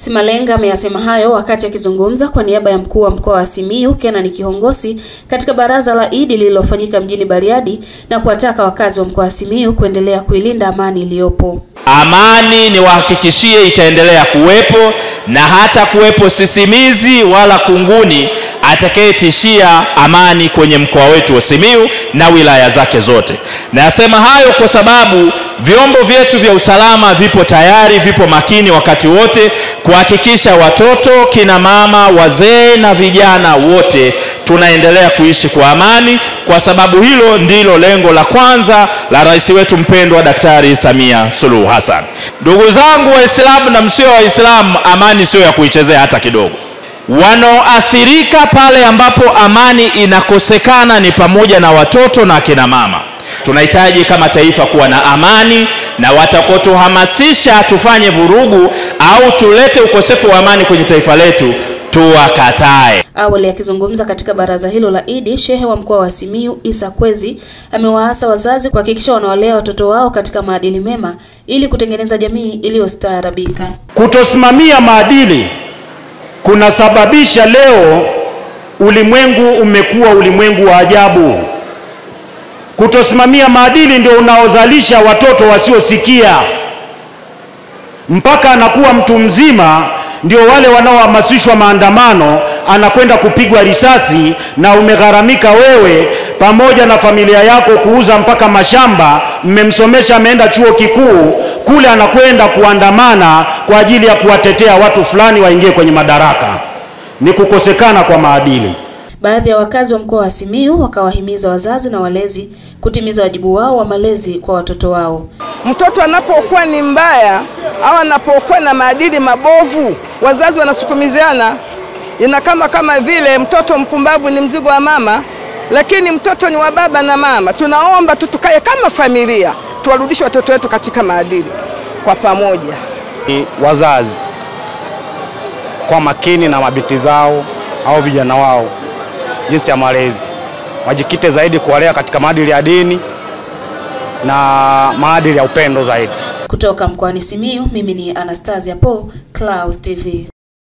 Simalenga ameyasema hayo wakati akizungumza kwa niaba ya mkuu wa mkoa wa Simiyu Kenan Kihongosi katika baraza la Idi lililofanyika mjini Bariadi na kuwataka wakazi wa mkoa wa Simiyu kuendelea kuilinda amani iliyopo. Amani ni wahakikishie itaendelea kuwepo, na hata kuwepo sisimizi wala kunguni atakayetishia amani kwenye mkoa wetu wa Simiyu na wilaya zake zote. Nasema hayo kwa sababu vyombo vyetu vya usalama vipo tayari, vipo makini wakati wote kuhakikisha watoto, kina mama, wazee na vijana wote tunaendelea kuishi kwa amani, kwa sababu hilo ndilo lengo la kwanza la rais wetu mpendwa Daktari Samia Suluhu Hassan. Ndugu zangu Waislamu na msio Waislamu, amani sio ya kuichezea hata kidogo. Wanaoathirika pale ambapo amani inakosekana ni pamoja na watoto na kina mama. Tunahitaji kama taifa kuwa na amani, na watakotuhamasisha tufanye vurugu au tulete ukosefu wa amani kwenye taifa letu tuwakatae. Awali akizungumza katika baraza hilo la Idi, Shehe wa mkoa wa Simiyu Isa Kwezi amewaasa wazazi kuhakikisha wanawalea watoto wao katika maadili mema ili kutengeneza jamii iliyostaarabika. Kutosimamia maadili kunasababisha leo ulimwengu umekuwa ulimwengu wa ajabu. Kutosimamia maadili ndio unaozalisha watoto wasiosikia. Mpaka anakuwa mtu mzima ndio wale wanaohamasishwa maandamano anakwenda kupigwa risasi, na umegharamika wewe pamoja na familia yako kuuza mpaka mashamba, mmemsomesha ameenda chuo kikuu, kule anakwenda kuandamana kwa ajili ya kuwatetea watu fulani waingie kwenye madaraka. Ni kukosekana kwa maadili. Baadhi ya wakazi wa mkoa wa Simiyu wakawahimiza wazazi na walezi kutimiza wajibu wao wa malezi kwa watoto wao. Mtoto anapokuwa ni mbaya au anapokuwa na maadili mabovu, wazazi wanasukumiziana. Ina kama vile mtoto mpumbavu ni mzigo wa mama, lakini mtoto ni wa baba na mama. Tunaomba tukae kama familia, tuwarudishe watoto wetu katika maadili kwa pamoja. Wazazi kwa makini na mabinti zao au vijana wao, jinsi ya malezi, wajikite zaidi kuwalea katika maadili ya dini na maadili ya upendo zaidi. Kutoka mkoani Simiyu, mimi ni Anastasia Po, Clouds TV.